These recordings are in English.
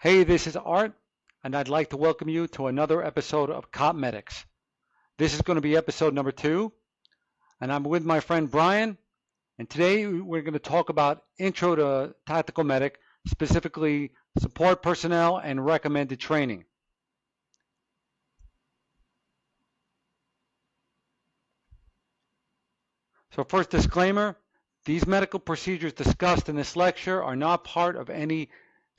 Hey, this is Art, and I'd like to welcome you to another episode of Cop Medics. This is going to be episode number 2, and I'm with my friend Brian, and today we're going to talk about Intro to Tactical Medic, specifically support personnel and recommended training. So first disclaimer, these medical procedures discussed in this lecture are not part of any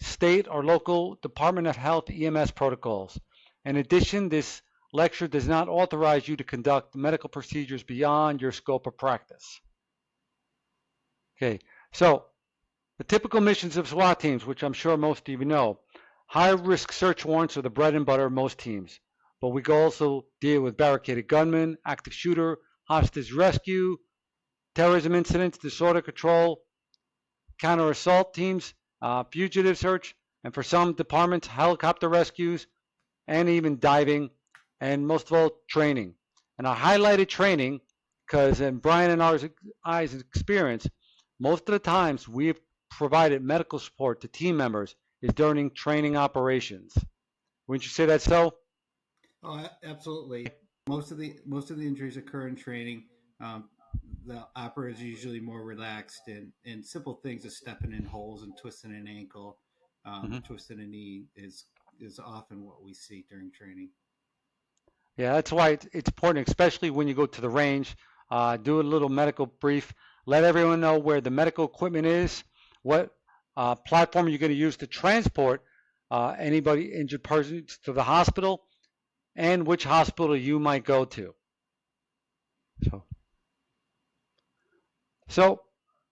state or local Department of Health EMS protocols. In addition, this lecture does not authorize you to conduct medical procedures beyond your scope of practice. Okay, so the typical missions of SWAT teams, which I'm sure most of you know, high-risk search warrants are the bread and butter of most teams. But we can also deal with barricaded gunmen, active shooter, hostage rescue, terrorism incidents, disorder control, counter-assault teams, fugitive search, and for some departments, helicopter rescues, and even diving, and most of all, training. And I highlighted training because in Brian and I's experience, most of the times we've provided medical support to team members is during training operations. Wouldn't you say that's so? Oh, absolutely. Most of the injuries occur in training. The operator is usually more relaxed, and simple things as stepping in holes and twisting an ankle, twisting a knee is often what we see during training. Yeah, that's why it's important, especially when you go to the range, do a little medical brief, let everyone know where the medical equipment is, what platform you're going to use to transport anybody injured persons to the hospital, and which hospital you might go to. So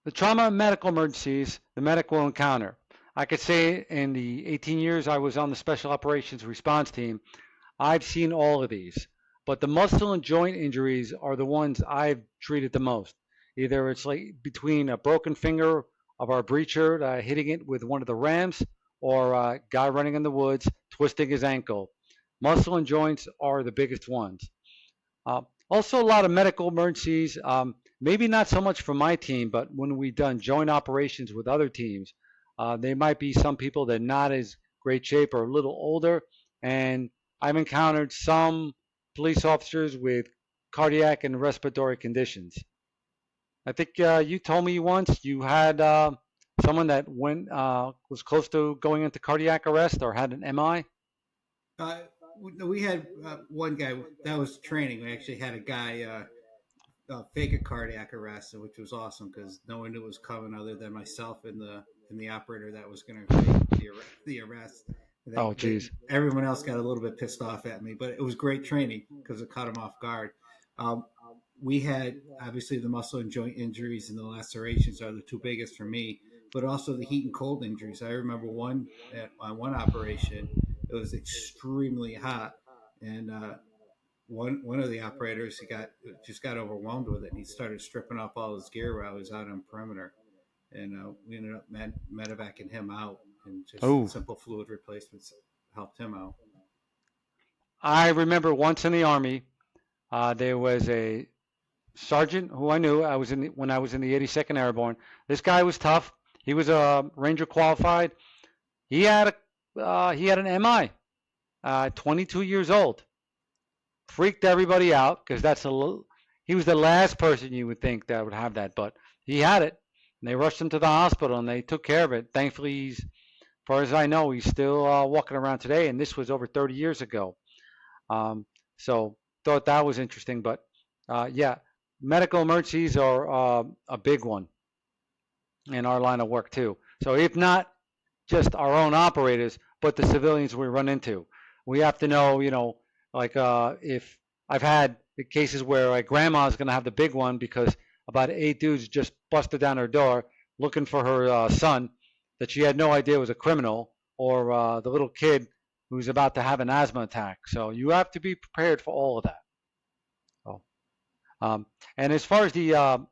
the trauma and medical emergencies, the medical encounter. I could say in the 18 years I was on the Special Operations Response Team, I've seen all of these. But the muscle and joint injuries are the ones I've treated the most. Either it's like between a broken finger of our breacher hitting it with one of the rams, or a guy running in the woods twisting his ankle. Muscle and joints are the biggest ones. Also, a lot of medical emergencies. Maybe not so much for my team, but when we've done joint operations with other teams, there might be some people that are not as great shape or a little older, and I've encountered some police officers with cardiac and respiratory conditions. I think you told me once you had someone that was close to going into cardiac arrest or had an MI. We had one guy that was training. We actually had a guy fake a cardiac arrest, which was awesome because no one knew it was coming other than myself and the operator that was going to fake the arrest. Oh, geez. Everyone else got a little bit pissed off at me, but it was great training because it caught him off guard. We had obviously the muscle and joint injuries and the lacerations are the two biggest for me, but also the heat and cold injuries. I remember one operation, it was extremely hot, and one of the operators just got overwhelmed with it, and he started stripping off all his gear while I was out on perimeter, and we ended up medevacing him out, and just simple fluid replacements helped him out. I remember once in the Army, there was a sergeant who I knew. When I was in the 82nd Airborne. This guy was tough. He was a Ranger qualified. He had an MI, 22 years old. Freaked everybody out because he was the last person you would think that would have that, but he had it. And they rushed him to the hospital and they took care of it. Thankfully, as far as I know, he's still walking around today, and this was over 30 years ago. So thought that was interesting, but yeah, medical emergencies are a big one in our line of work too. So if not just our own operators, but the civilians we run into, we have to know, like if I've had cases where like grandma's going to have the big one because about 8 dudes just busted down her door looking for her son that she had no idea was a criminal, or the little kid who's about to have an asthma attack. So you have to be prepared for all of that. And as far as the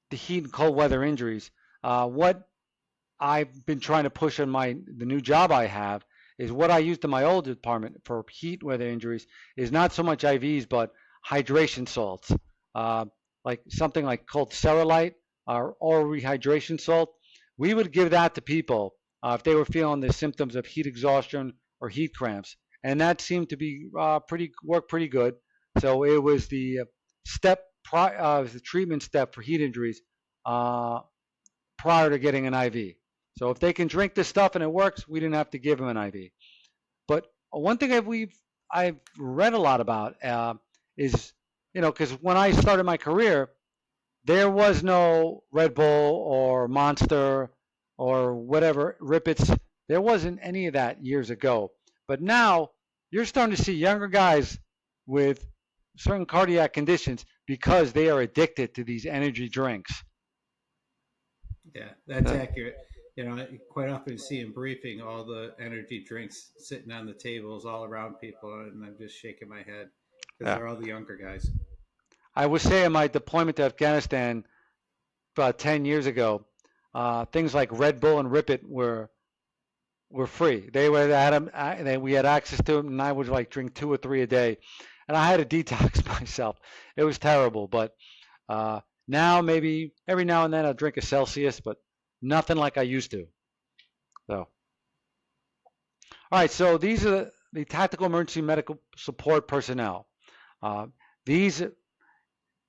heat and cold weather injuries, what I've been trying to push on the new job I have is what I used in my old department for heat weather injuries is not so much IVs, but hydration salts, like something like called Cerolite or oral rehydration salt. We would give that to people if they were feeling the symptoms of heat exhaustion or heat cramps, and that seemed to be pretty good. So it was the the treatment step for heat injuries prior to getting an IV. So if they can drink this stuff and it works, we didn't have to give them an IV. But one thing I've read a lot about is, because when I started my career, there was no Red Bull or Monster or whatever Rippets. There wasn't any of that years ago. But now you're starting to see younger guys with certain cardiac conditions because they are addicted to these energy drinks. Yeah, that's accurate. I quite often see in briefing all the energy drinks sitting on the tables all around people, and I'm just shaking my head because Yeah. they're all the younger guys. I would say in my deployment to Afghanistan about 10 years ago, things like Red Bull and Rip It were free. They were we had access to them, and I would like drink 2 or 3 a day, and I had to detox myself. It was terrible, but now maybe every now and then I'll drink a Celsius, but nothing like I used to. So, all right. So these are the tactical emergency medical support personnel. These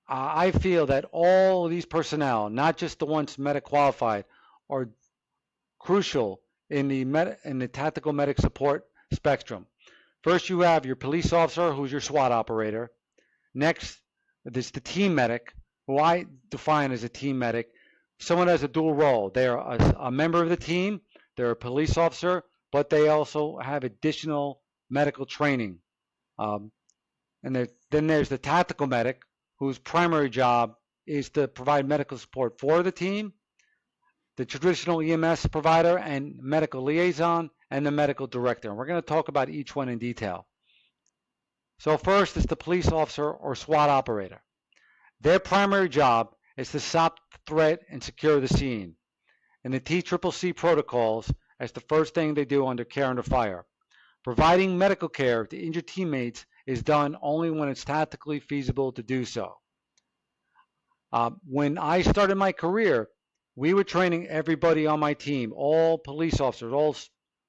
I feel that all of these personnel, not just the ones medic qualified, are crucial in the tactical medic support spectrum. First, you have your police officer, who's your SWAT operator. Next, there's the team medic, who I define as a team medic. Someone has a dual role. They're a member of the team, they're a police officer, but they also have additional medical training. And then there's the tactical medic, whose primary job is to provide medical support for the team, the traditional EMS provider and medical liaison, and the medical director. And we're going to talk about each one in detail. So first is the police officer or SWAT operator. Their primary job is to stop the threat and secure the scene. And the TCCC protocols as the first thing they do under care under fire. Providing medical care to injured teammates is done only when it's tactically feasible to do so. When I started my career, we were training everybody on my team, all police officers, all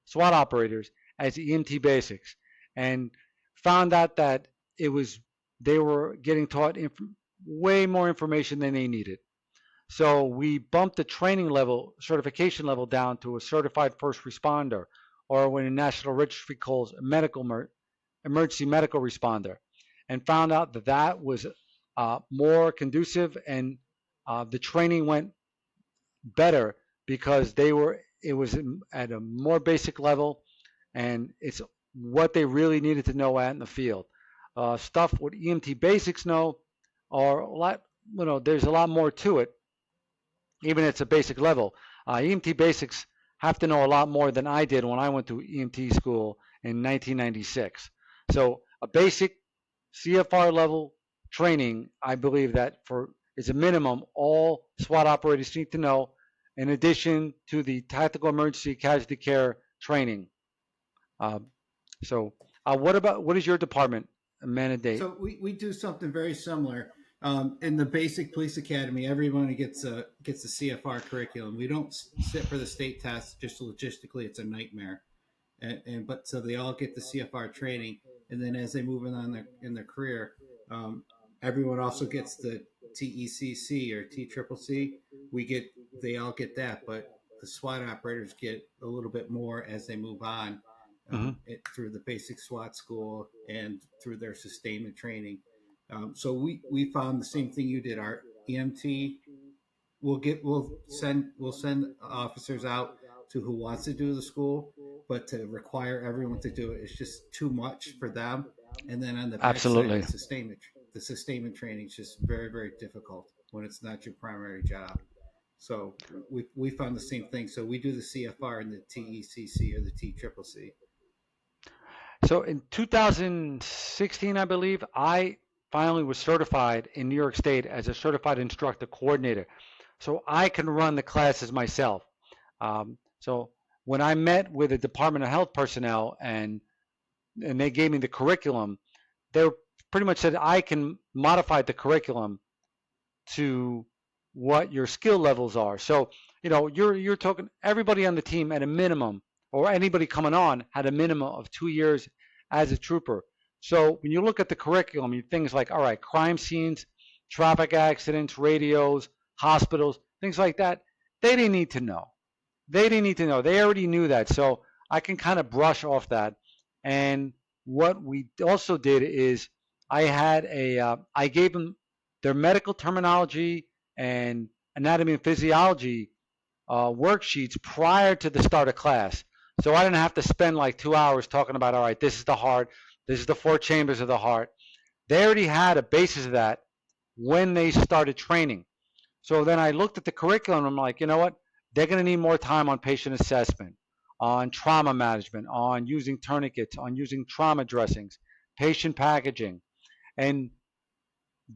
SWAT operators, as EMT basics, and found out that they were getting taught way more information than they needed. So we bumped the training level, certification level down to a certified first responder, or when the National Registry calls a emergency medical responder, and found out that that was more conducive, and the training went better because it was at a more basic level, and it's what they really needed to know out in the field. Stuff what EMT basics know, or a lot, there's a lot more to it, even at a basic level. EMT basics have to know a lot more than I did when I went to EMT school in 1996. So a basic CFR level training, I believe that is a minimum all SWAT operators need to know, in addition to the tactical emergency casualty care training. What is your department mandate? So we do something very similar. In the basic police academy, everyone gets a CFR curriculum. We don't sit for the state test. Just logistically, it's a nightmare. But so they all get the CFR training, and then as they move on in their career, everyone also gets the TECC or TCCC. They all get that, but the SWAT operators get a little bit more as they move on through the basic SWAT school and through their sustainment training. So we found the same thing you did. Our EMT we'll send officers out to who wants to do the school, but to require everyone to do it is just too much for them. And then on the back Absolutely. side, the sustainment training is just very, very difficult when it's not your primary job. So we found the same thing. So we do the CFR and the TECC or the TCCC. So in 2016, I believe, I finally was certified in New York State as a certified instructor coordinator. So I can run the classes myself. So when I met with the Department of Health personnel and they gave me the curriculum, they pretty much said I can modify the curriculum to what your skill levels are. So, you're talking everybody on the team at a minimum, or anybody coming on had a minimum of 2 years as a trooper. So when you look at the curriculum, things like, all right, crime scenes, traffic accidents, radios, hospitals, things like that, they didn't need to know. They didn't need to know. They already knew that. So I can kind of brush off that. And what we also did is I gave them their medical terminology and anatomy and physiology worksheets prior to the start of class. So I didn't have to spend like 2 hours talking about, all right, this is the heart, this is the four chambers of the heart. They already had a basis of that when they started training. So then I looked at the curriculum and I'm like, you know what? They're going to need more time on patient assessment, on trauma management, on using tourniquets, on using trauma dressings, patient packaging. And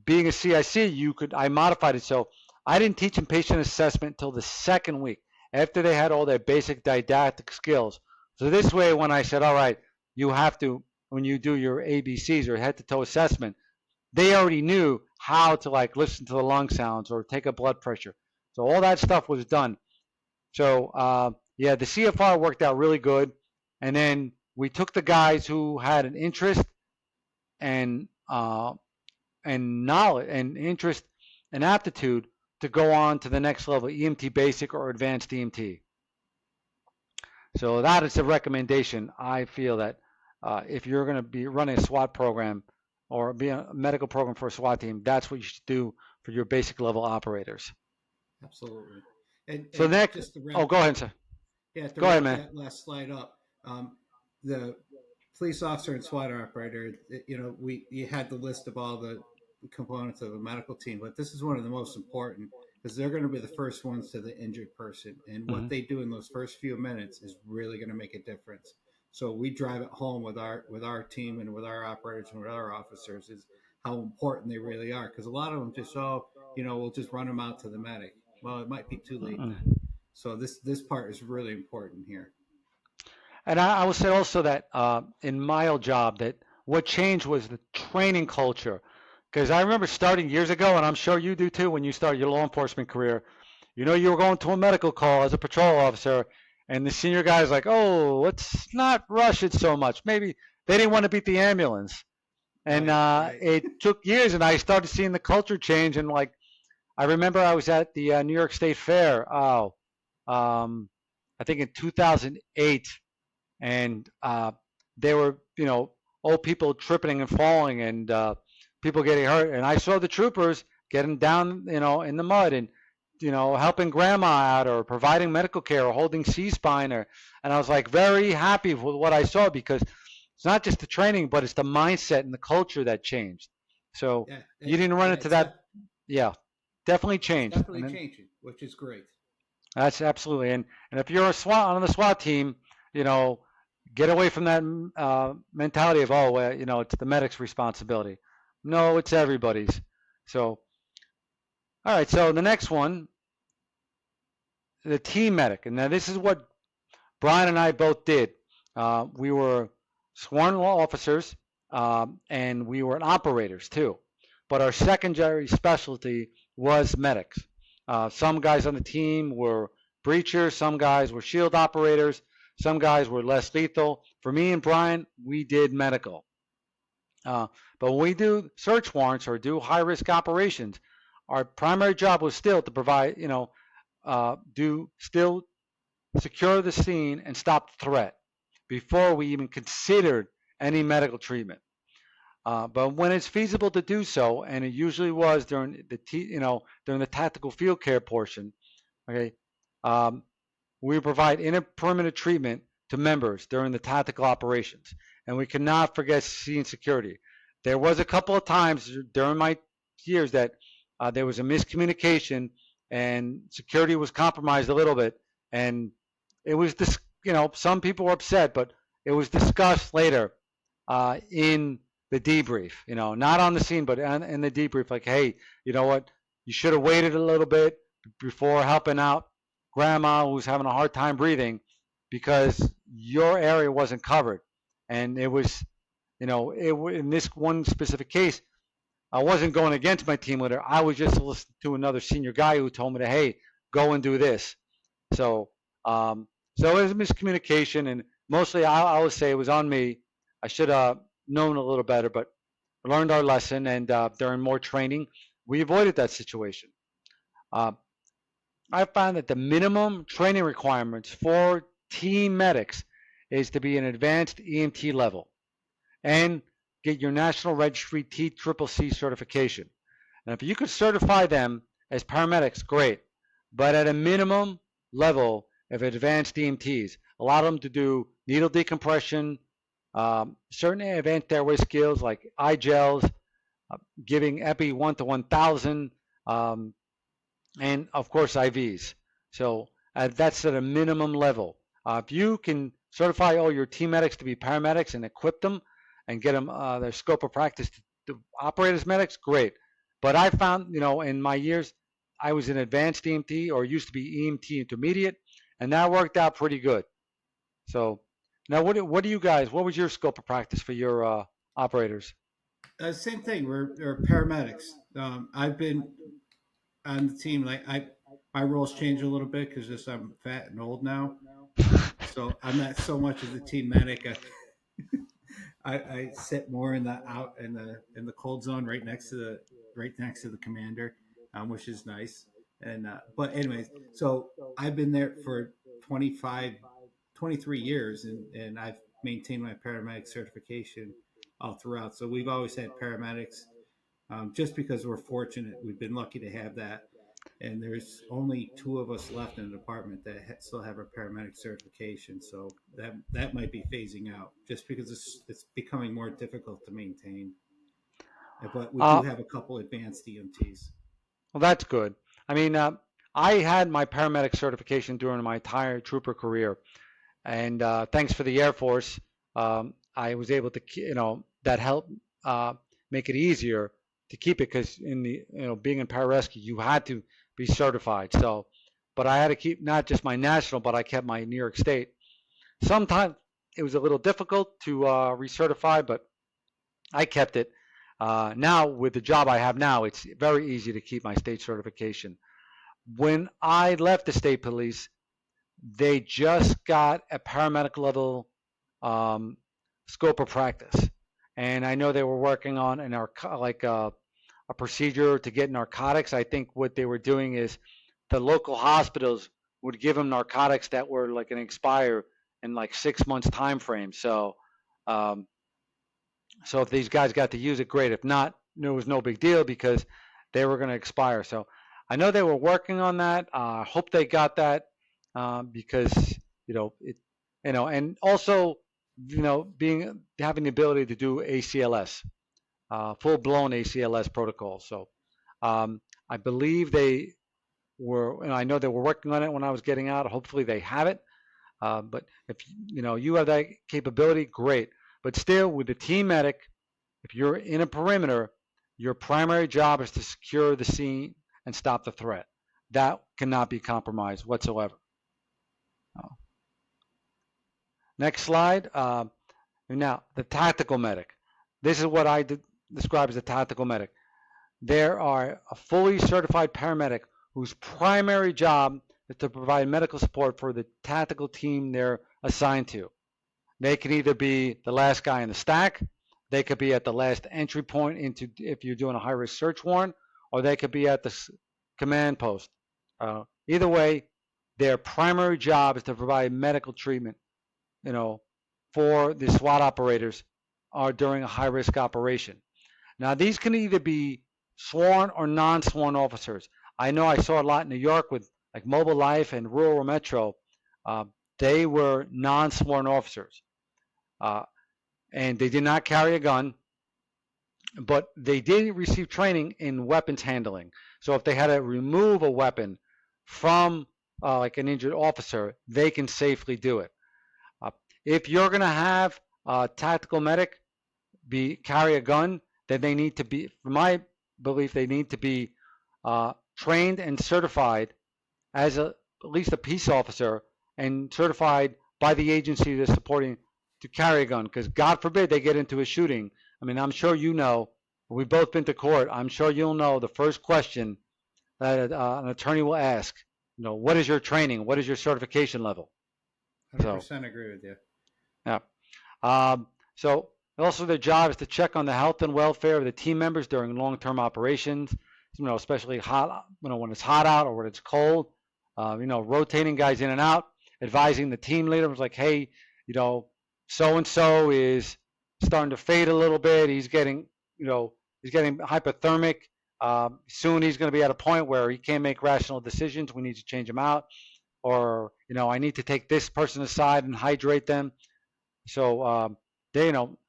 being a CIC, I modified it so I didn't teach them patient assessment until the second week after they had all their basic didactic skills. So this way, when I said, all right, you have to, when you do your ABCs or head to toe assessment, they already knew how to like listen to the lung sounds or take a blood pressure. So all that stuff was done. So yeah, the CFR worked out really good. And then we took the guys who had an interest and knowledge and interest and aptitude to go on to the next level, EMT basic or advanced EMT. So that is a recommendation. I feel that if you're going to be running a SWAT program or be a medical program for a SWAT team, that's what you should do for your basic level operators. Absolutely. And so next, just to go ahead, sir. Yeah, to go wrap ahead, man. That last slide up, the police officer and SWAT operator, you had the list of all the components of a medical team, but this is one of the most important because they're going to be the first ones to the injured person, and what they do in those first few minutes is really going to make a difference. So we drive it home with our team and with our operators and with our officers is how important they really are, because a lot of them just we'll just run them out to the medic. Well, it might be too late then. So this part is really important here. And I will say also that in my old job, that what changed was the training culture. Because I remember starting years ago, and I'm sure you do too, when you start your law enforcement career, you were going to a medical call as a patrol officer, and the senior guy's like, oh, let's not rush it so much. Maybe they didn't want to beat the ambulance. And right. It took years, and I started seeing the culture change. And like, I remember I was at the New York State Fair, I think in 2008, and there were, old people tripping and falling and people getting hurt. And I saw the troopers getting down, in the mud and, helping grandma out or providing medical care or holding C-spine. And I was like very happy with what I saw, because it's not just the training, but it's the mindset and the culture that changed. So yeah, you didn't run into that. Yeah, definitely changed. Definitely changing, which is great. That's absolutely. And if you're a SWAT on the SWAT team, get away from that mentality of, oh, it's the medic's responsibility. No, it's everybody's. So, all right. So the next one, the team medic. And now this is what Brian and I both did. We were sworn law officers, and we were operators too. But our secondary specialty was medics. Some guys on the team were breachers. Some guys were shield operators. Some guys were less lethal. For me and Brian, we did medical. But when we do search warrants or do high-risk operations, our primary job was still to provide, still secure the scene and stop the threat before we even considered any medical treatment. But when it's feasible to do so, and it usually was during the tactical field care portion, okay, we provide inter-perimeter treatment to members during the tactical operations, and we cannot forget scene security. There was a couple of times during my years that there was a miscommunication and security was compromised a little bit, and it was some people were upset, but it was discussed later in the debrief, not on the scene, but in the debrief, like, hey, you know what, you should have waited a little bit before helping out grandma who's having a hard time breathing, because your area wasn't covered. And it was, in this one specific case, I wasn't going against my team leader. I was just listening to another senior guy who told me to, hey, go and do this. So, um, so it was miscommunication, and mostly I would say it was on me. I should have known a little better, but learned our lesson, and during more training, we avoided that situation. Uh, I found that the minimum training requirements for team medics is to be an advanced EMT level and get your National Registry TCCC certification. And if you could certify them as paramedics, great. But at a minimum level of advanced EMTs, allow them to do needle decompression, certain advanced airway skills like eye gels, giving epi 1 to 1000, um, and of course IVs. So that's at a minimum level. If you can certify all your team medics to be paramedics and equip them and get them their scope of practice to operate as medics, great. But I found, in my years, I was an advanced EMT or used to be EMT intermediate, and that worked out pretty good. So now, what do you guys? What was your scope of practice for your operators? Same thing. We're paramedics. I've been on the team. Like my roles change a little bit because just I'm fat and old now. So I'm not so much as a team medic. I sit more in the out in the cold zone, right next to the commander, which is nice. And but anyways, so I've been there for 25, 23 years, and I've maintained my paramedic certification all throughout. So we've always had paramedics, just because we're fortunate. We've been lucky to have that, and there's only two of us left in the department that still have our paramedic certification. So that might be phasing out just because it's becoming more difficult to maintain. But we do Uh, have a couple advanced EMTs. well, that's good. I mean, I had my paramedic certification during my entire trooper career, and thanks for the Air Force, I was able to, that helped uh, make it easier to keep it because in the, being in pararescue, you had to be certified. So, but I had to keep not just my national, but I kept my New York State. Sometimes it was a little difficult to recertify, but I kept it. Now with the job I have now, it's very easy to keep my state certification. When I left the state police, they just got a paramedic level um, scope of practice, and I know they were working on a procedure to get narcotics. I think what they were doing is the local hospitals would give them narcotics that were like an expire in like 6 months time frame. Um, so if these guys got to use it, great. If not, it was no big deal because they were going to expire. So I know they were working on that. I hope they got that because it, and also being having the ability to do ACLS, full blown ACLS protocol. So I believe they were. I know they were working on it when I was getting out. Hopefully they have it. But if you have that capability, great. But still, with the team medic, if you're in a perimeter, your primary job is to secure the scene and stop the threat. That cannot be compromised whatsoever. Next slide. Now, the tactical medic. This is what I describe as a tactical medic. There are a fully certified paramedic whose primary job is to provide medical support for the tactical team they're assigned to. They can either be the last guy in the stack, they could be at the last entry point into if you're doing a high-risk search warrant, or they could be at the command post. Either way, their primary job is to provide medical treatment, for the SWAT operators during a high-risk operation. Now, these can either be sworn or non-sworn officers. I know I saw a lot in New York with like Mobile Life and Rural Metro. They were non-sworn officers, and they did not carry a gun, but they did receive training in weapons handling. So if they had to remove a weapon from like an injured officer, they can safely do it. If you're going to have a tactical medic carry a gun, then they need to be, from my belief, they need to be trained and certified as at least a peace officer and certified by the agency they're supporting to carry a gun. Because God forbid they get into a shooting. I mean, I'm sure we've both been to court. I'm sure you'll know the first question that an attorney will ask what is your training? What is your certification level? So 100% agree with you. yeah. Um, so also their job is to check on the health and welfare of the team members during long-term operations. Especially hot, when it's hot out or when it's cold. Rotating guys in and out, advising the team leaders like, hey, so and so is starting to fade a little bit. He's getting, he's getting hypothermic. Soon he's going to be at a point where he can't make rational decisions. We need to change him out, or I need to take this person aside and hydrate them. So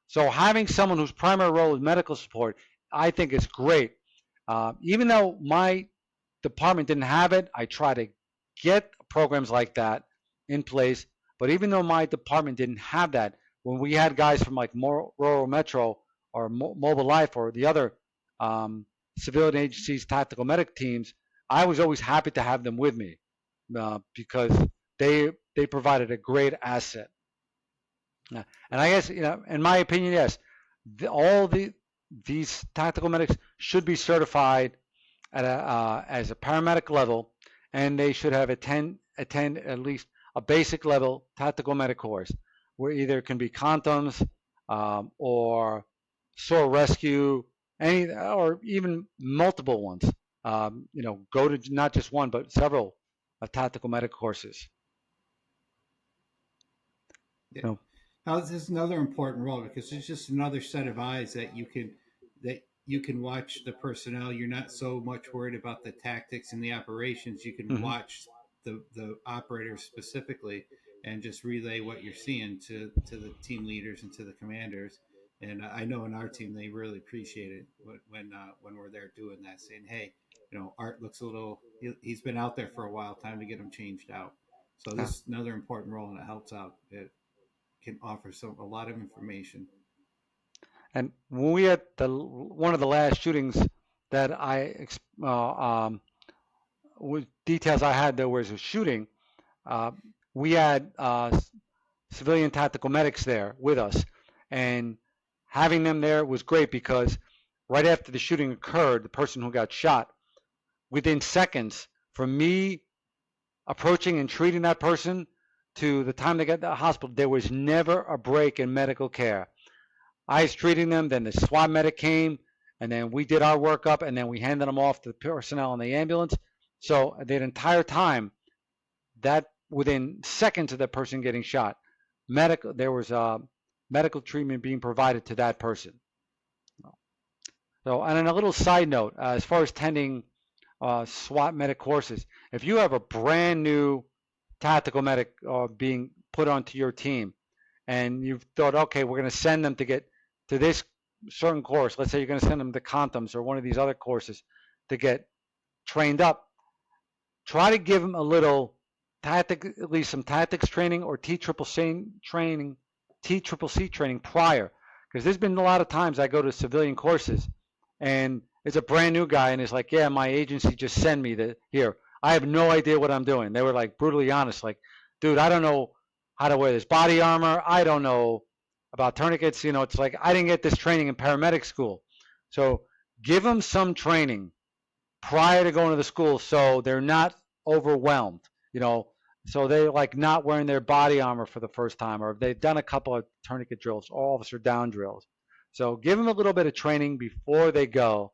so having someone whose primary role is medical support, I think is great. Even though my department didn't have it, I try to get programs like that in place. But even though my department didn't have that, when we had guys from like Rural Metro or Mobile Life or the other civilian agencies, tactical medic teams, I was always happy to have them with me because they provided a great asset. And I guess, in my opinion, yes, these tactical medics should be certified at as a paramedic level, and they should have attend at least a basic level tactical medic course, where either it can be condoms or SOAR rescue, or even multiple ones. Go to not just one but several tactical medic courses. Yeah. Now, this is another important role because it's just another set of eyes that you can watch the personnel. You're not so much worried about the tactics and the operations. You can Mm-hmm. watch the operators specifically and just relay what you're seeing to the team leaders and to the commanders. And I know in our team they really appreciate it when we're there doing that, saying, "Hey, Art looks a little. He's been out there for a while. Time to get him changed out." So Yeah. this is another important role, and it helps out. It can offer a lot of information. And when we had one of the last shootings that with details I had, there was a shooting. Uh, we had civilian tactical medics there with us, and having them there was great because right after the shooting occurred, the person who got shot, within seconds, from me approaching and treating that person to the time they got to the hospital, there was never a break in medical care. I was treating them, then the SWAT medic came, and then we did our workup, and then we handed them off to the personnel in the ambulance. So that entire time, that within seconds of that person getting shot, there was medical treatment being provided to that person. So, and on a little side note, as far as attending SWAT medic courses, if you have a brand new tactical medic being put onto your team, and you've thought, okay, we're going to send them to get to this certain course. Let's say you're going to send them to Condoms or one of these other courses to get trained up. Try to give them a little at least some tactics training or TCCC training prior. Because there's been a lot of times I go to civilian courses and it's a brand new guy and it's like, yeah, my agency just sent me here. I have no idea what I'm doing. They were like brutally honest, like, dude, I don't know how to wear this body armor. I don't know about tourniquets. It's like I didn't get this training in paramedic school. So give them some training prior to going to the school so they're not overwhelmed, so they're like not wearing their body armor for the first time, or if they've done a couple of tourniquet drills or officer down drills. So give them a little bit of training before they go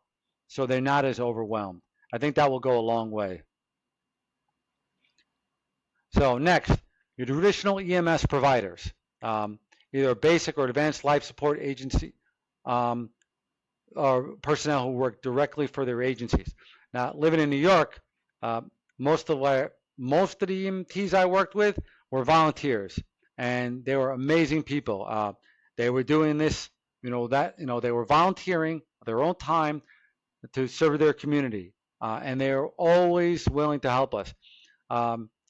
so they're not as overwhelmed. I think that will go a long way. So next, your traditional EMS providers, either a basic or advanced life support agency, or personnel who work directly for their agencies. Now, living in New York, most of the EMTs I worked with were volunteers, and they were amazing people. They were doing this, they were volunteering their own time to serve their community, and they were always willing to help us.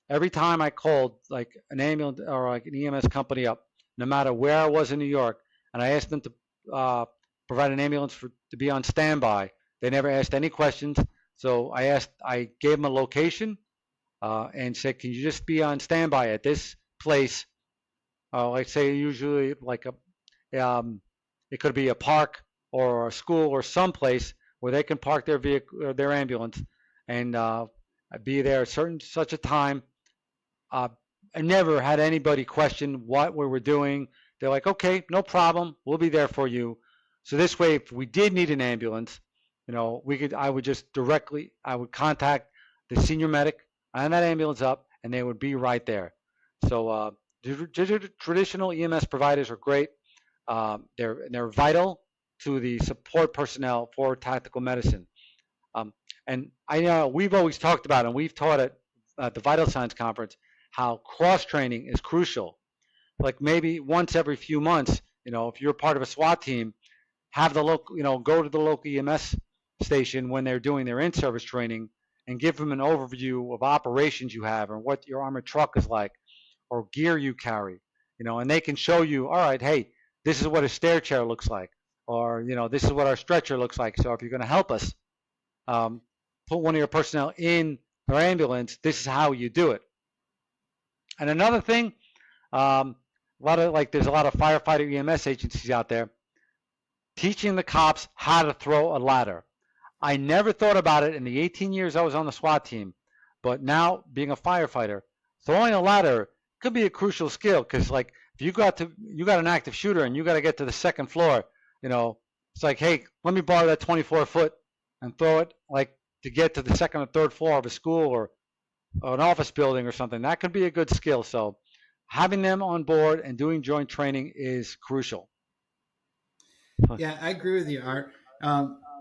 Every time I called like an ambulance or like an EMS company up, no matter where I was in New York, and I asked them to provide an ambulance to be on standby, they never asked any questions. So I gave them a location and said, can you just be on standby at this place? Like say usually like it could be a park or a school or someplace where they can park their vehicle or their ambulance, and I'd be there at certain such a time. Uh, I never had anybody question what we were doing. They're like, okay, no problem, we'll be there for you. So this way, if we did need an ambulance, we could. I would just directly, I would contact the senior medic and that ambulance up, and they would be right there. So traditional EMS providers are great. They're vital to the support personnel for tactical medicine. Um, and I know we've always talked about, and we've taught at the Vital Signs Conference, how cross training is crucial. Like maybe once every few months, if you're part of a SWAT team, have the local, go to the local EMS station when they're doing their in-service training and give them an overview of operations you have and what your armored truck is like or gear you carry, and they can show you, all right, hey, this is what a stair chair looks like, or, this is what our stretcher looks like. So if you're going to help us, put one of your personnel in their ambulance, this is how you do it. And another thing, there's a lot of firefighter EMS agencies out there teaching the cops how to throw a ladder. I never thought about it in the 18 years I was on the SWAT team, but now being a firefighter, throwing a ladder could be a crucial skill because, like, if you got an active shooter and you got to get to the second floor, it's like, hey, let me borrow that 24-foot and throw it, like, to get to the second or third floor of a school or an office building or something. That could be a good skill. So having them on board and doing joint training is crucial. Yeah, I agree with you, Art.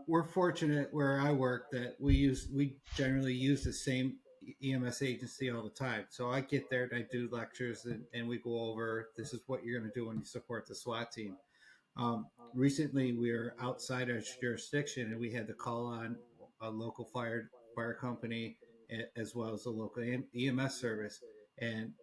We're fortunate where I work that we generally use the same EMS agency all the time. So I get there and I do lectures and we go over this is what you're going to do when you support the SWAT team. Recently, we were outside our jurisdiction and we had to call on a local fire company as well as a local EMS service, and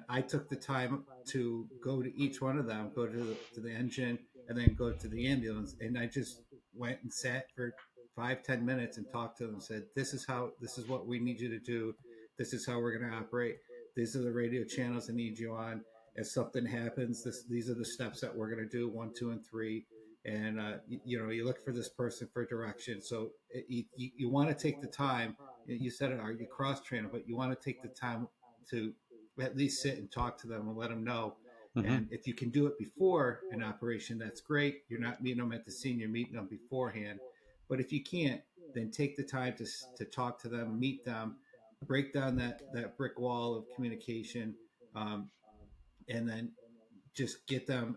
I took the time to go to each one of them, go to the engine, and then go to the ambulance, and I just went and sat for 5-10 minutes and talked to them. And said, this is what we need you to do. This is how we're going to operate. These are the radio channels I need you on. If something happens, these are the steps that we're going to do: 1, 2, and 3. And you look for this person for direction. So you want to take the time. You said it, are you cross trainer? But you want to take the time to at least sit and talk to them and let them know. Mm-hmm. And if you can do it before an operation, that's great. You're not meeting them at the scene, you're meeting them beforehand. But if you can't, then take the time to talk to them, meet them, break down that brick wall of communication, and then just get them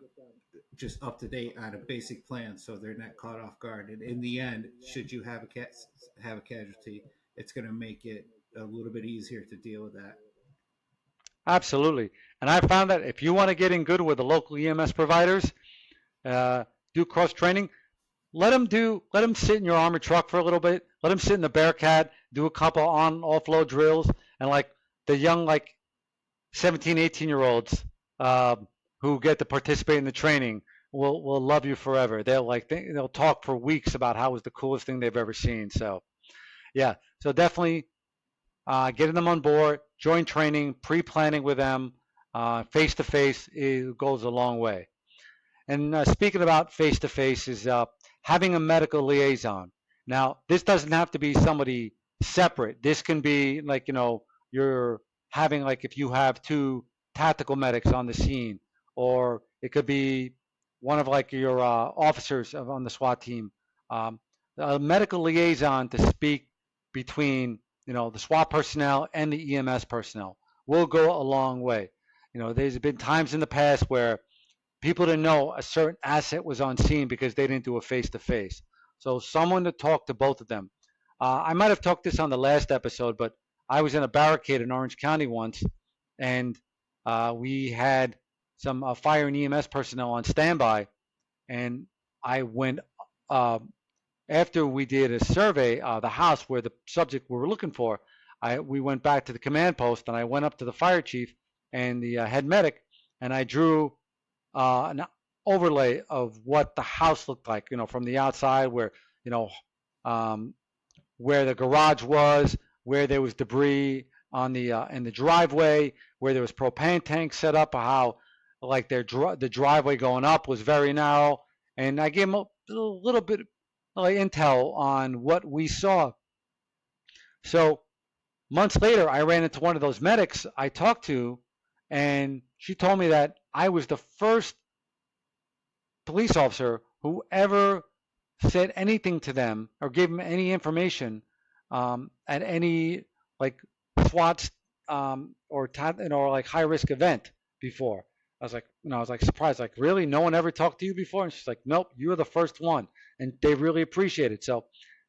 just up to date on a basic plan so they're not caught off guard. And in the end, should you have a casualty, it's going to make it a little bit easier to deal with that. Absolutely. And I found that if you want to get in good with the local EMS providers, do cross training, let them sit in your armored truck for a little bit. Let them sit in the Bearcat, do a couple on offload drills, and like the young, like 17, 18-year-olds who get to participate in the training will love you forever. They'll talk for weeks about how it was the coolest thing they've ever seen. So yeah, so definitely getting them on board, joint training, pre-planning with them, face-to-face, it goes a long way. And speaking about face-to-face is having a medical liaison. Now, this doesn't have to be somebody separate. This can be like, you're having, like, if you have 2 tactical medics on the scene, or it could be one of like your officers on the SWAT team, a medical liaison to speak between the SWAT personnel and the EMS personnel will go a long way. There's been times in the past where people didn't know a certain asset was on scene because they didn't do a face-to-face. So someone to talk to both of them. I might have talked this on the last episode, but I was in a barricade in Orange County once, and we had some fire and EMS personnel on standby, and I went after we did a survey of the house where the subject we were looking for. We went back to the command post, and I went up to the fire chief and the head medic, and I drew an overlay of what the house looked like, from the outside, where where the garage was, where there was debris on the in the driveway, where there was propane tanks set up, how like the driveway going up was very narrow, and I gave him a little bit of intel on what we saw. So months later, I ran into one of those medics I talked to, and she told me that I was the first police officer who ever said anything to them or gave them any information at any like SWAT or like high risk event before. I was like, I was like surprised, like really, no one ever talked to you before? And she's like, nope, you were the first one, and they really appreciate it. So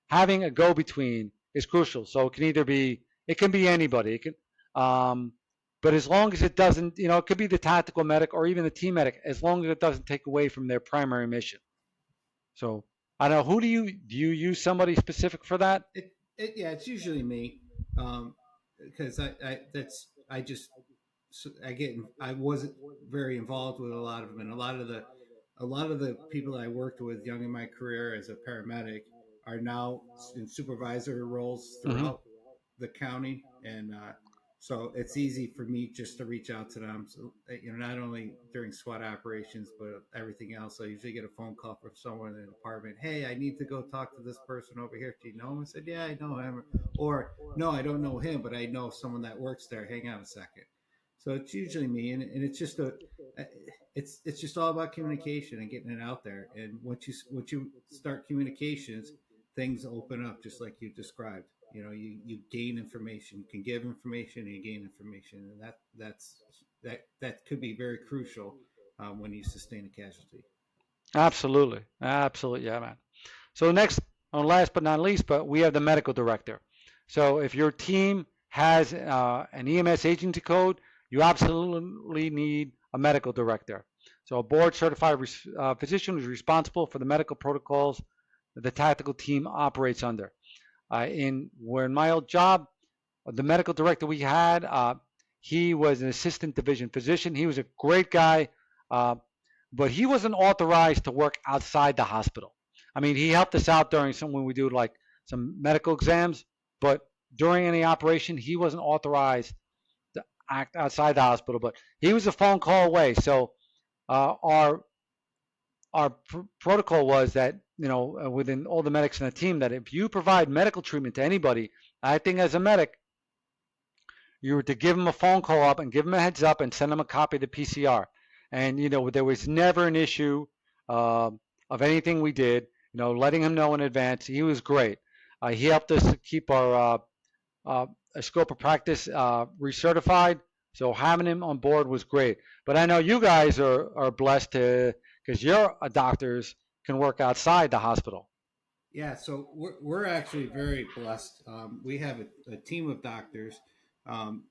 having a go between is crucial. So it can be anybody. But as long as it doesn't, it could be the tactical medic or even the team medic, as long as it doesn't take away from their primary mission. So I don't know. Do you use somebody specific for that? Yeah, it's usually me, because I just I wasn't very involved with a lot of them, and a lot of the people I worked with young in my career as a paramedic are now in supervisor roles Mm-hmm. throughout the county, and so it's easy for me just to reach out to them. So not only during SWAT operations, but everything else. I usually get a phone call from someone in the department. Hey, I need to go talk to this person over here. Do you know him? I said, yeah, I know him. Or no, I don't know him, but I know someone that works there. Hang on a second. So it's usually me, and it's just it's just all about communication and getting it out there. And once you start communications, things open up just like you described. You gain information, you can give information, and you gain information, and that could be very crucial when you sustain a casualty. Absolutely, absolutely, yeah, man. So next, on last but not least, but we have the medical director. So if your team has an EMS agency code, you absolutely need a medical director. So a board certified physician is responsible for the medical protocols that the tactical team operates under. In my old job, the medical director we had, he was an assistant division physician. He was a great guy, uh, but he wasn't authorized to work outside the hospital. I mean, he helped us out during when we do like some medical exams, but during any operation, he wasn't authorized to act outside the hospital. But he was a phone call away. So our protocol was that within all the medics in the team, that if you provide medical treatment to anybody, I think as a medic, you were to give them a phone call up and give them a heads up and send them a copy of the PCR. And there was never an issue uh, of anything we did. Letting him know in advance. He was great. He helped us keep our scope of practice recertified. So having him on board was great. But I know you guys are blessed because your doctors can work outside the hospital. Yeah, so we're actually very blessed. We have a team of doctors.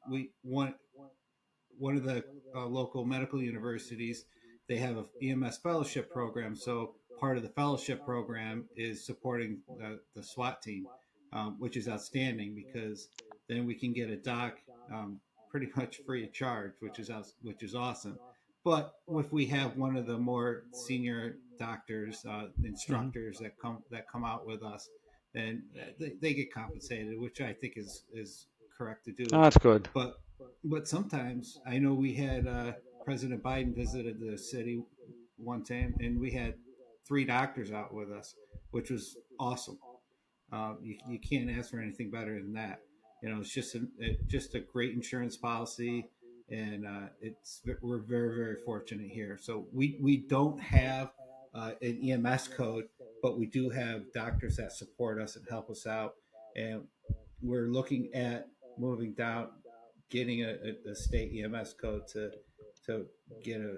We one of the local medical universities, they have a EMS fellowship program. So part of the fellowship program is supporting the SWAT team, which is outstanding because then we can get a doc pretty much free of charge, which is awesome. But if we have one of the more senior doctors, Mm-hmm. instructors that come out with us, then they get compensated, which I think is correct to Oh, do. that's good. But sometimes I know we had President Biden visited the city one time, and we had three doctors out with us, which was awesome. You can't ask for anything better than that. It's just a great insurance policy, and we're very very fortunate here. So we don't have an EMS code, but we do have doctors that support us and help us out, and we're looking at moving down, getting a state EMS code to get a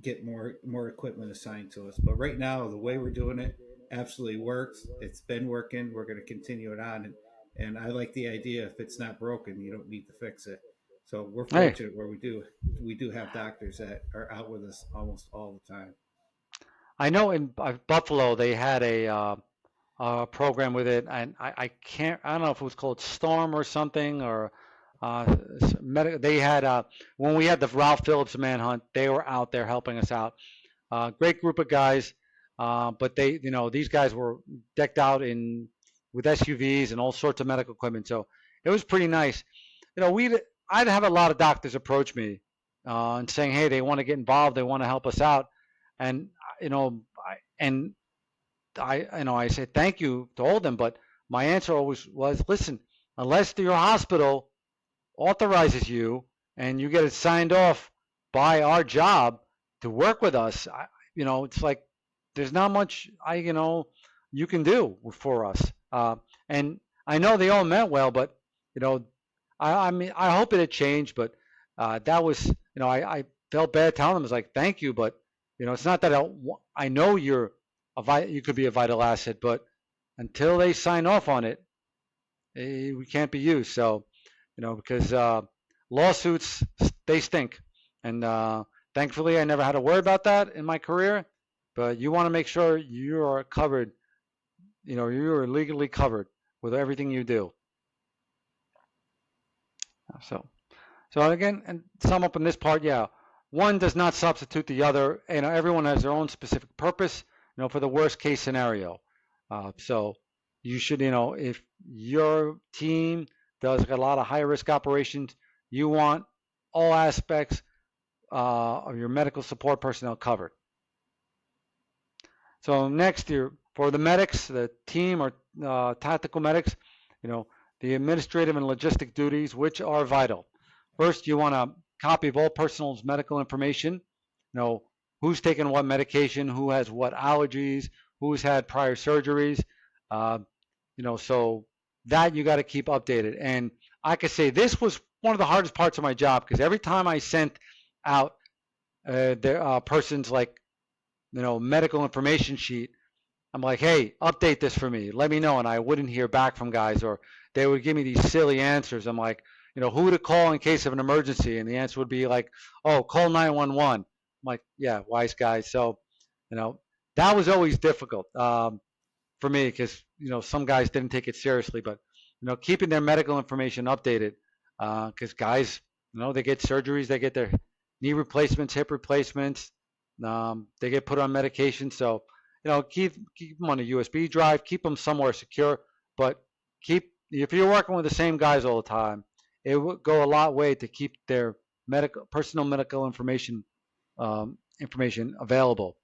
get more equipment assigned to us. But right now, the way we're doing it absolutely works. It's been working. We're going to continue it on, and I like the idea. If it's not broken, you don't need to fix it. So we're Hey, fortunate where we do have doctors that are out with us almost all the time. I know in Buffalo they had program with it, and I don't know if it was called Storm or something, or they had when we had the Ralph Phillips manhunt, they were out there helping us out. Great group of guys, but these guys were decked out in with SUVs and all sorts of medical equipment, so it was pretty nice. I'd have a lot of doctors approach me and saying, hey, they want to get involved, they want to help us out, and I say thank you to all of them, but my answer always was, listen, unless your hospital authorizes you and you get it signed off by our job to work with us, it's like there's not much you can do for us. And I know they all meant well, but you know, I mean, I hope it had changed, but that was, I felt bad telling them. It's like, thank you, but it's not that I know you could be a vital asset, but until they sign off on it, we can't be used. So, because lawsuits, they stink. And thankfully, I never had to worry about that in my career. But you want to make sure you are covered, you are legally covered with everything you do. So again, and sum up in this part, yeah, one does not substitute the other. Everyone has their own specific purpose, for the worst case scenario. So you should, if your team does a lot of high risk operations, you want all aspects of your medical support personnel covered. So next, for the medics, the team or tactical medics, the administrative and logistic duties, which are vital. First, you want a copy of all person's medical information. Who's taken what medication, who has what allergies, who's had prior surgeries. So that you got to keep updated. And I could say this was one of the hardest parts of my job, because every time I sent out their person's medical information sheet, I'm like, hey, update this for me. Let me know. And I wouldn't hear back from guys, or they would give me these silly answers. I'm like, who to call in case of an emergency? And the answer would be like, oh, call 911. I'm like, yeah, wise guy. So, that was always difficult for me, because, some guys didn't take it seriously. But, keeping their medical information updated, because guys, they get surgeries, they get their knee replacements, hip replacements, they get put on medication. So, keep them on a USB drive, keep them somewhere secure, but if you're working with the same guys all the time, it would go a lot way to keep their personal medical information available.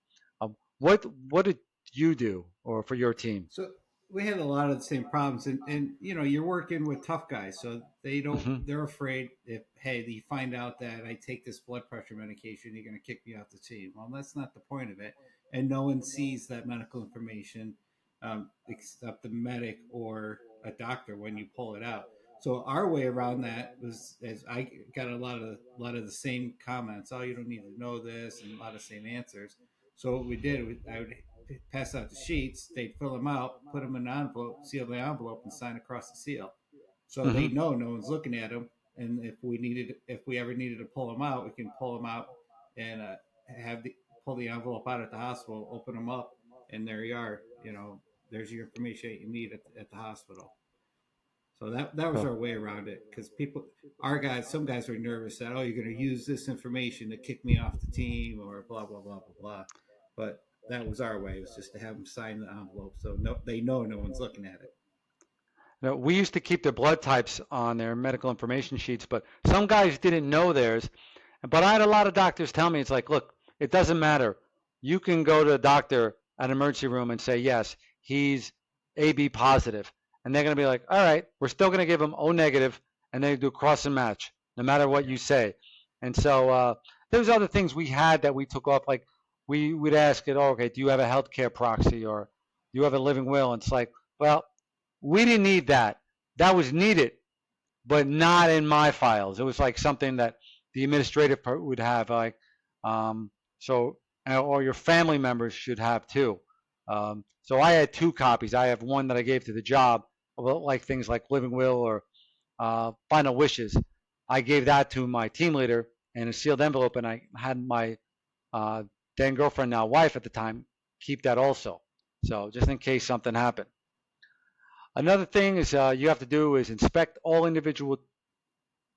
What did you do, or for your team? So we had a lot of the same problems, and you're working with tough guys, so Mm-hmm. they're afraid if, hey, you find out that I take this blood pressure medication, you're going to kick me off the team. Well, that's not the point of it, and no one sees that medical information except the medic or a doctor when you pull it out. So our way around that was, as I got a lot of the same comments. Oh, you don't need to know this, and a lot of same answers. So what we did, I would pass out the sheets. They'd fill them out, put them in an envelope, seal the envelope, and sign across the seal. So they Mm-hmm. know no one's looking at them. And if we ever needed to pull them out, we can pull them out and pull the envelope out at the hospital, open them up, and there you are. There's your information you need at the hospital. So that was Oh, our way around it, because some guys were nervous that, oh, you're going to use this information to kick me off the team or blah blah blah blah blah. But that was our way. It was just to have them sign the envelope, so they know no one's looking at it. we used to keep their blood types on their medical information sheets, but some guys didn't know theirs. But I had a lot of doctors tell me, it's like, look, it doesn't matter. You can go to a doctor at an emergency room and say, yes, he's AB positive. And they're going to be like, all right, we're still going to give him O negative, and they do cross and match, no matter what you say. And so there's other things we had that we took off. Like we'd ask it, oh, okay, do you have a healthcare proxy, or do you have a living will? And it's like, well, we didn't need that. That was needed, but not in my files. It was like something that the administrative part would have, like, so, or your family members should have too. So I had two copies. I have one that I gave to the job, like things like living will or final wishes. I gave that to my team leader in a sealed envelope, and I had my then girlfriend, now wife at the time, keep that also. So just in case something happened. Another thing is you have to do is inspect all individual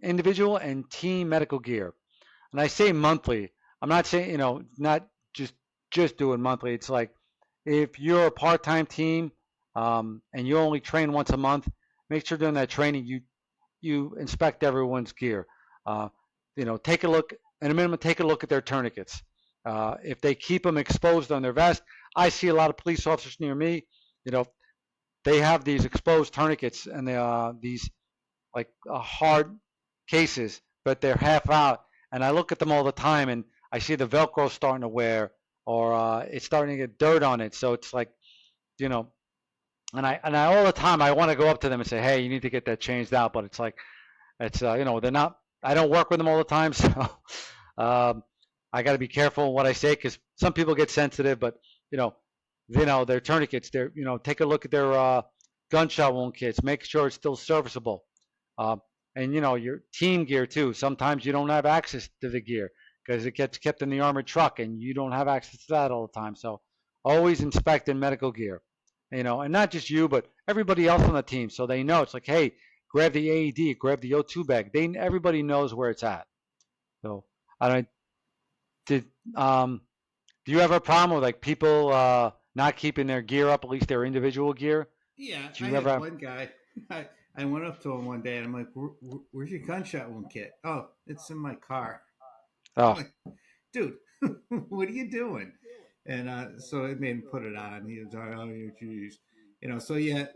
and team medical gear. And I say monthly. I'm not saying, not just do it monthly. It's like if you're a part-time team and you only train once a month, make sure during that training you inspect everyone's gear. Take a look, at a minimum, take a look at their tourniquets. If they keep them exposed on their vest, I see a lot of police officers near me, they have these exposed tourniquets, and these like hard cases, but they're half out, and I look at them all the time, and I see the Velcro starting to wear, or it's starting to get dirt on it. So it's like, you know, and I all the time I want to go up to them and say, hey, you need to get that changed out, but it's like it's they're not. I don't work with them all the time, so I got to be careful what I say because some people get sensitive, but you know, their tourniquets. Take a look at their gunshot wound kits. Make sure it's still serviceable. Um, and your team gear too. Sometimes you don't have access to the gear because it gets kept in the armored truck, and you don't have access to that all the time. So always inspect in medical gear. And not just you, but everybody else on the team, so they know. It's like, hey, grab the AED, grab the O2 bag. Everybody knows where it's at. So I don't. Did do you have a problem with like people not keeping their gear up, at least their individual gear? Yeah, Do I you ever had have? one guy. I went up to him one day and I'm like, "Where's your gunshot wound kit?" "Oh, it's in my car." I'm Oh, like, "Dude, what are you doing?" And so it made him put it on. He was like, "Oh, yeah, geez." So yeah,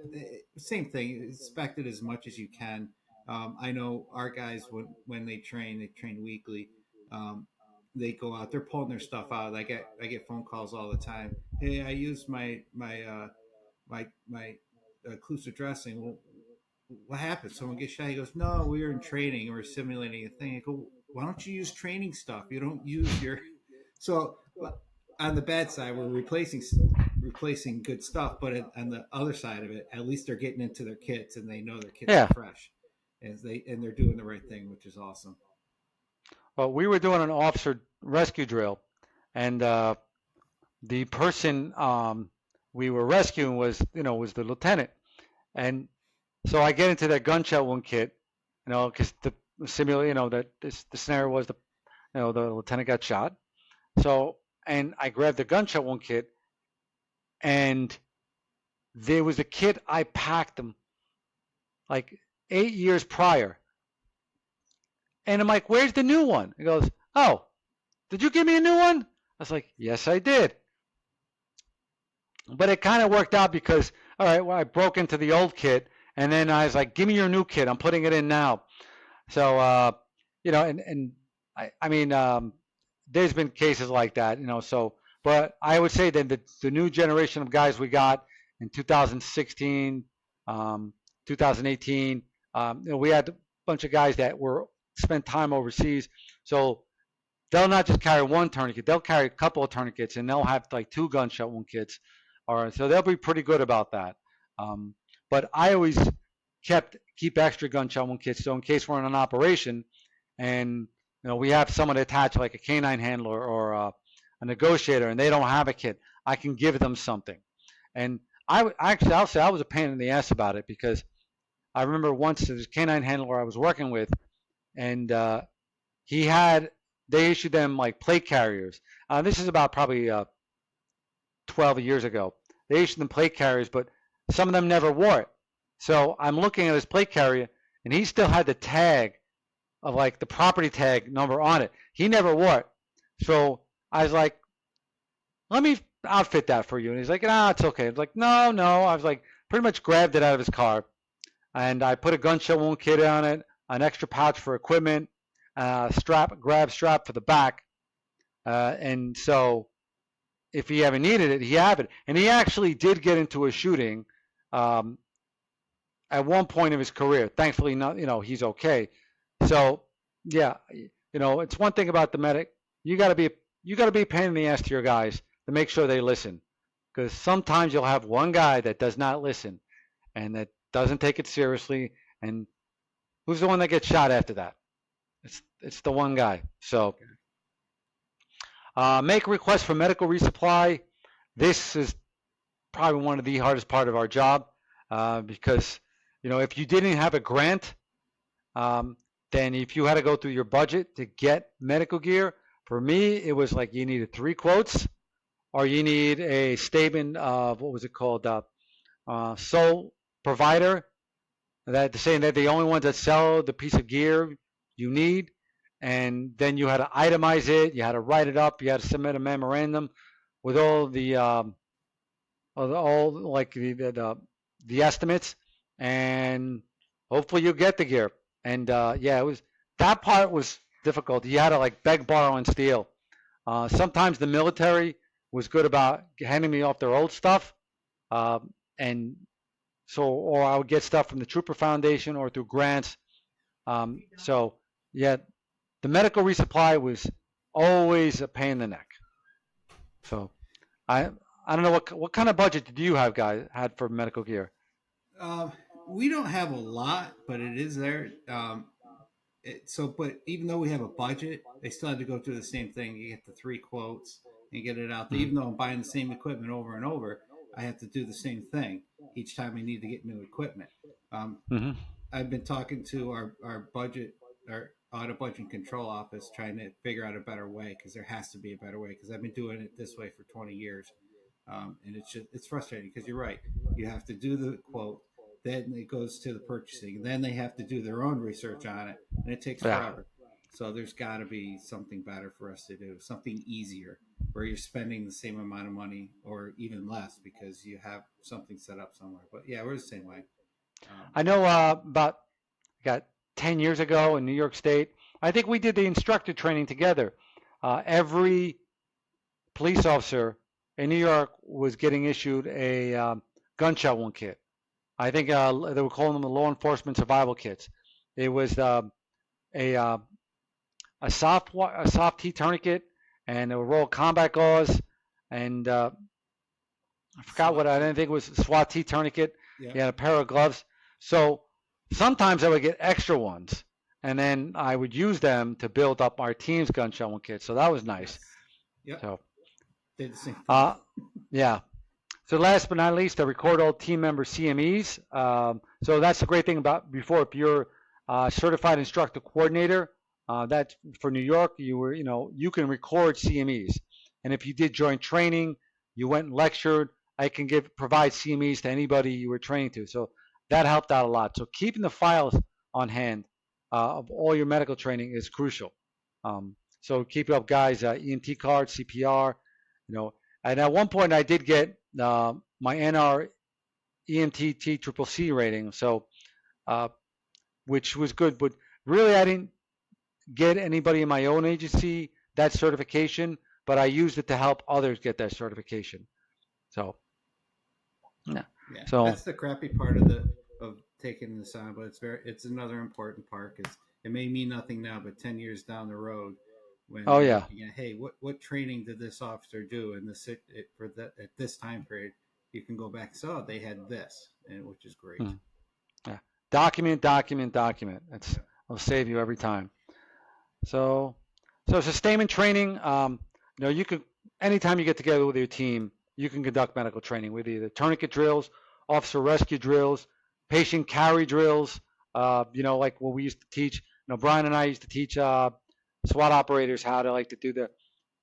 same thing. Inspect it as much as you can. I know our guys when they train weekly. Um, they go out, they're pulling their stuff out. I get phone calls all the time. "Hey, I used my occlusive dressing." "Well, what happened? Someone get shot?" He goes, "No, we were in training. We were simulating a thing." I go, "Why don't you use training stuff? You don't use your." So on the bad side, we're replacing good stuff, but on the other side of it, at least they're getting into their kits and they know their kits are yeah. fresh, and they're doing the right thing, which is awesome. Well, we were doing an officer rescue drill, and the person we were rescuing was the lieutenant, and so I get into that gunshot wound kit, because the simulate, that the scenario was the lieutenant got shot. So, and I grabbed the gunshot wound kit, and there was a kit I packed him like 8 years prior. And I'm like, where's the new one? He goes, oh, did you give me a new one? I was like, yes, I did. But it kind of worked out because, all right, well, I broke into the old kit, and then I was like, give me your new kit. I'm putting it in now. So, and I mean, there's been cases like that, so, but I would say that the new generation of guys we got in 2016, 2018, we had a bunch of guys that were spent time overseas. So they'll not just carry one tourniquet, they'll carry a couple of tourniquets, and they'll have like two gunshot wound kits. Or so they'll be pretty good about that. Um, but I always keep extra gunshot wound kits, so in case we're in an operation and we have someone attached like a canine handler or a negotiator, and they don't have a kit, I can give them something. And I'll say I was a pain in the ass about it because I remember once this canine handler I was working with, and he had they issued them like plate carriers. This is about probably 12 years ago. They issued them plate carriers, but some of them never wore it. So I'm looking at his plate carrier, and he still had the tag of like the property tag number on it. He never wore it. So I was like, let me outfit that for you. And he's like, nah, it's okay. I was like, no, no. I was like, pretty much grabbed it out of his car. And I put a gunshot wound kit on it, an extra pouch for equipment, grab strap for the back. And so if he ever needed it, he had it. And he actually did get into a shooting um, at one point of his career. Thankfully, not, he's okay. So yeah, it's one thing about the medic. You got to be a pain in the ass to your guys to make sure they listen, because sometimes you'll have one guy that does not listen and that doesn't take it seriously, and who's the one that gets shot after that? It's the one guy. So make a request for medical resupply. This is probably one of the hardest part of our job because if you didn't have a grant, um, then if you had to go through your budget to get medical gear, for me it was like you needed 3 quotes, or you need a statement of what was it called, sole provider, that saying that the only ones that sell the piece of gear you need, and then you had to itemize it, you had to write it up, you had to submit a memorandum with all the all like the estimates, and Hopefully you get the gear. And yeah, it was that part was difficult. You had to like beg, borrow, and steal. Sometimes the military was good about handing me off their old stuff, and so or I would get stuff from the Trooper Foundation or through grants. So yeah, the medical resupply was always a pain in the neck. So I I don't know what kind of budget did you have guys had for medical gear? Um, we don't have a lot, but it is there. But even though we have a budget, they still had to go through the same thing. You get the three quotes and get it out there. Mm-hmm. Even though I'm buying the same equipment over and over, I have to do the same thing each time I need to get new equipment. Um, Mm-hmm. I've been talking to our audit budget and control office, trying to figure out a better way because there has to be a better way because I've been doing it this way for 20 years, and it's frustrating because you're right. You have to do the quote, then it goes to the purchasing, then they have to do their own research on it, and it takes Yeah. forever. So there's got to be something better for us to do, something easier where you're spending the same amount of money or even less because you have something set up somewhere. But yeah, we're the same way. I know about got 10 years ago in New York State. I think we did the instructor training together. Every police officer in New York was getting issued a gunshot wound kit. I think they were calling them the law enforcement survival kits. It was a a soft T tourniquet and a roll of combat gauze and I forgot what I didn't think it was SWAT T tourniquet. Yeah. He had a pair of gloves. So sometimes I would get extra ones, and then I would use them to build up our team's gunshot wound kit. So that was nice. Yes. Yep. So Did the same thing. uh, yeah. So last but not least, I record all team member CMEs. So that's the great thing about before if you're certified instructor coordinator, that's for New York. You can record CMEs, and if you did joint training, you went and lectured. I can provide CMEs to anybody you were training to. So that helped out a lot. So keeping the files on hand of all your medical training is crucial. So keep up, guys. EMT card, CPR, and at one point I did get my NR EMT Triple C rating, so which was good. But really, I didn't get anybody in my own agency that certification, but I used it to help others get that certification. So yeah. Yeah, So that's the crappy part of taking this on, but it's another important part because it may mean nothing now, but 10 years down the road, when oh you're yeah, looking at, hey, what training did this officer do in for that at this time period, you can go back and say, oh, they had this, and which is great. yeah. Document, document, document. It's Yeah. will save you every time. So so sustainment training. You could anytime you get together with your team, you can conduct medical training with either tourniquet drills, officer rescue drills, patient carry drills. Like what we used to teach. Brian and I used to teach SWAT operators how to like to do the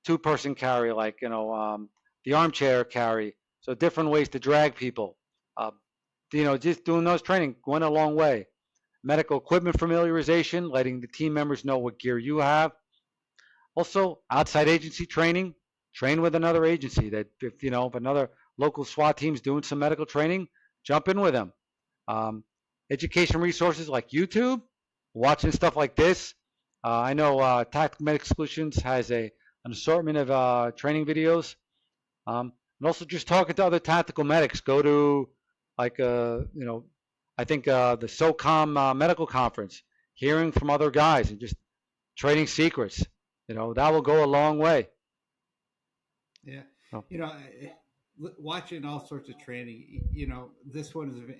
two-person carry, like the armchair carry. So different ways to drag people. Uh, just doing those training went a long way. Medical equipment familiarization, letting the team members know what gear you have. Also, outside agency training, train with another agency. That if another local SWAT team's doing some medical training, jump in with them. Um, Education resources like YouTube, watching stuff like this. I know Tactical Medic Solutions has an assortment of training videos, and also just talking to other tactical medics. Go to like I think the SOCOM medical conference, hearing from other guys and just trading secrets. That will go a long way. Yeah, So, watching all sorts of training. This one is an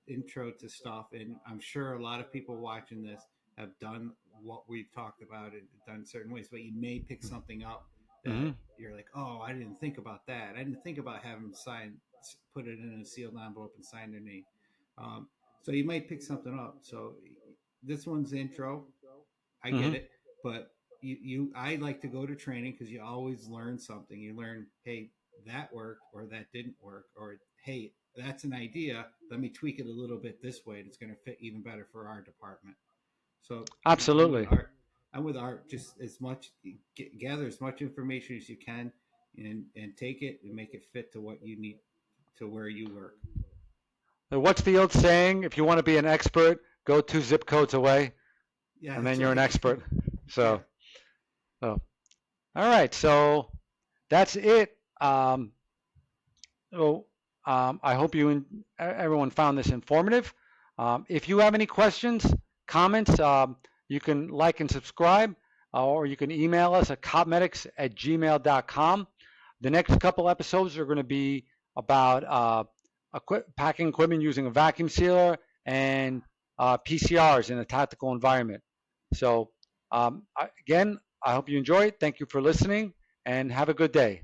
intro to stuff, and I'm sure a lot of people watching this have done what we've talked about and done certain ways. But you may pick something up that mm-hmm. you're like, oh, I didn't think about that. I didn't think about having them put it in a sealed envelope and sign their name. So you might pick something up. So this one's intro. I Mm-hmm. get it, but I like to go to training because you always learn something. You learn, hey, that worked or that didn't work, or hey, that's an idea. Let me tweak it a little bit this way, and it's going to fit even better for our department. So I'm with Absolutely. Art. I'm with Art. Just as much gather as much information as you can, and take it and make it fit to what you need to where you work. What's the old saying? If you want to be an expert, go 2 zip codes away, Yeah, and then that's you're an right. expert. Yeah. So, so all right. So that's it. So I hope everyone found this informative. If you have any questions, comments, you can like and subscribe, or you can email us at copmedics@gmail.com. The next couple episodes are going to be about packing equipment using a vacuum sealer and PCRs in a tactical environment. So again, I hope you enjoy it. Thank you for listening, and have a good day.